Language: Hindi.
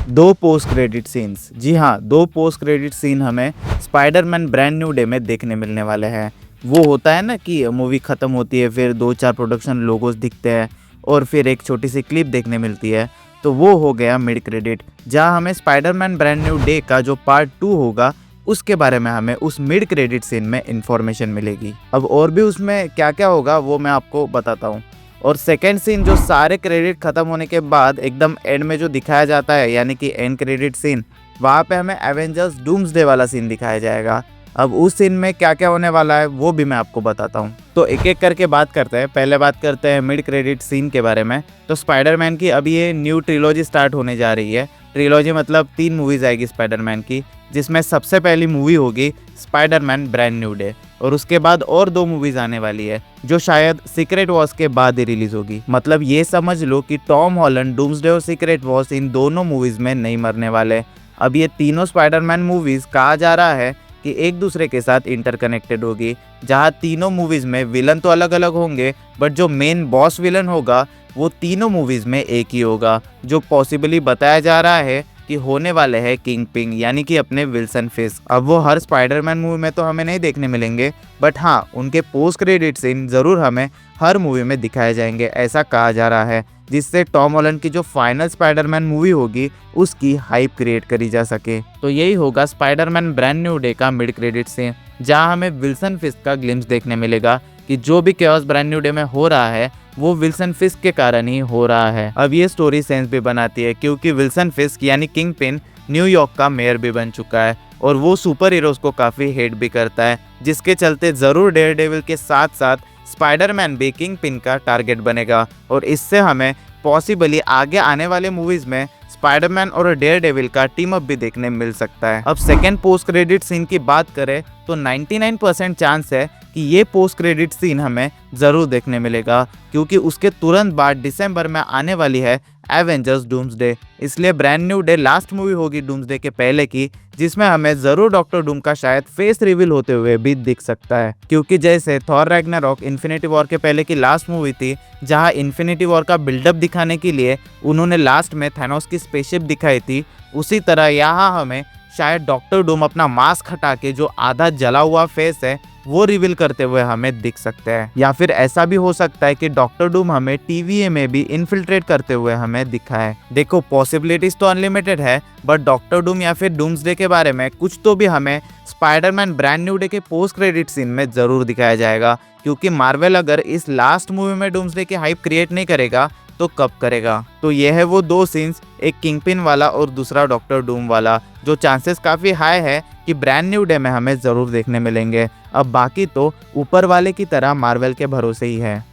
दो पोस्ट क्रेडिट सीन्स, जी हाँ, दो पोस्ट क्रेडिट सीन हमें स्पाइडरमैन ब्रांड न्यू डे में देखने मिलने वाले हैं। वो होता है ना कि मूवी ख़त्म होती है, फिर 2-4 प्रोडक्शन लोगोस दिखते हैं और फिर एक छोटी सी क्लिप देखने मिलती है। तो वो हो गया मिड क्रेडिट, जहाँ हमें स्पाइडरमैन ब्रांड न्यू डे का जो पार्ट 2 होगा उसके बारे में हमें उस मिड क्रेडिट सीन में इन्फॉर्मेशन मिलेगी। अब और भी उसमें क्या क्या होगा वो मैं आपको बताता हूँ। और सेकेंड सीन जो सारे क्रेडिट खत्म होने के बाद एकदम एंड में जो दिखाया जाता है, यानी कि एंड क्रेडिट सीन, वहाँ पे हमें एवेंजर्स डूम्सडे वाला सीन दिखाया जाएगा। अब उस सीन में क्या क्या होने वाला है वो भी मैं आपको बताता हूँ। तो एक एक करके बात करते हैं। पहले बात करते हैं मिड क्रेडिट सीन के बारे में। तो स्पाइडरमैन की अभी ये न्यू ट्रिलॉजी स्टार्ट होने जा रही है। ट्रिलॉजी मतलब 3 मूवीज आएगी स्पाइडरमैन की, जिसमें सबसे पहली मूवी होगी स्पाइडरमैन ब्रांड न्यू डे, और उसके बाद और 2 मूवीज आने वाली है जो शायद सीक्रेट वॉर्स के बाद ही रिलीज होगी। मतलब ये समझ लो कि टॉम हॉलैंड, डूम्सडे और सीक्रेट वॉर्स इन दोनों मूवीज में नहीं मरने वाले। अब ये तीनों स्पाइडरमैन मूवीज कहा जा रहा है कि एक दूसरे के साथ इंटरकनेक्टेड होगी, जहाँ तीनों मूवीज में विलन तो अलग अलग होंगे, बट जो मेन बॉस विलन होगा वो तीनों मूवीज में एक ही होगा, जो पॉसिबली बताया जा रहा है कि होने वाले हैं किंग पिंग, यानी कि अपने विल्सन फिस्क। अब वो हर स्पाइडरमैन मूवी में तो हमें नहीं देखने मिलेंगे, बट हाँ, उनके पोस्ट क्रेडिट सीन ज़रूर हमें हर मूवी में दिखाए जाएंगे, ऐसा कहा जा रहा है, जिससे टॉम हॉलैंड की जो फाइनल स्पाइडरमैन मूवी होगी उसकी हाइप क्रिएट करी जा सके। तो यही होगा स्पाइडरमैन ब्रांड न्यू डे का मिड क्रेडिट सीन, जहाँ हमें विल्सन फिस्क का ग्लिम्स देखने मिलेगा कि जो भी chaos ब्रांड न्यू डे में हो रहा है वो विल्सन फिस्क के कारण ही हो रहा है। अब ये स्टोरी सेंस भी बनाती है, क्योंकि विल्सन फिस्क यानी किंग पिन न्यूयॉर्क का मेयर भी बन चुका है और वो सुपर हीरोज को काफ़ी हेट भी करता है, जिसके चलते ज़रूर डेयरडेविल के साथ साथ स्पाइडरमैन भी किंग पिन का टारगेट बनेगा। और इससे हमें पॉसिबली आगे आने वाले मूवीज में स्पाइडरमैन और डेयरडेविल का टीम अप भी देखने मिल सकता है। अब सेकेंड पोस्ट क्रेडिट सीन की बात करें तो 99% चांस है कि ये पोस्ट क्रेडिट सीन हमें ज़रूर देखने मिलेगा, क्योंकि उसके तुरंत बाद दिसंबर में आने वाली है एवेंजर्स डूम्सडे। इसलिए brand new day last movie होगी डूम्सडे के पहले की, जिसमें हमें ज़रूर डॉक्टर डूम का शायद फेस रिवील होते हुए भी दिख सकता है। क्योंकि जैसे थॉर रैग्नारॉक इन्फिनिटी वॉर के पहले की लास्ट मूवी थी, जहां इन्फिनिटी वॉर का बिल्डअप दिखाने के लिए उन्होंने लास्ट में थैनोस की स्पेसशिप दिखाई थी, उसी तरह यहाँ हमें शायद डॉक्टर डूम अपना मास्क हटा के जो आधा जला हुआ फेस है वो रिवील करते हुए हमें दिख सकते हैं। या फिर ऐसा भी हो सकता है कि डॉक्टर डूम हमें TVA में भी इन्फिल्ट्रेट करते हुए हमें दिखा है। देखो, पॉसिबिलिटीज तो अनलिमिटेड है, बट डॉक्टर डूम या फिर डूम्सडे के बारे में कुछ तो भी हमें स्पाइडरमैन ब्रांड न्यू डे के पोस्ट क्रेडिट सीन में जरूर दिखाया जाएगा, क्योंकि मार्वल अगर इस लास्ट मूवी में डूम्सडे की हाइप क्रिएट नहीं करेगा तो कब करेगा। तो ये है वो 2 सीन्स, एक किंगपिन वाला और दूसरा डॉक्टर डूम वाला, जो चांसेस काफ़ी हाई है कि ब्रांड न्यू डे में हमें ज़रूर देखने मिलेंगे। अब बाकी तो ऊपर वाले की तरह मार्वल के भरोसे ही है।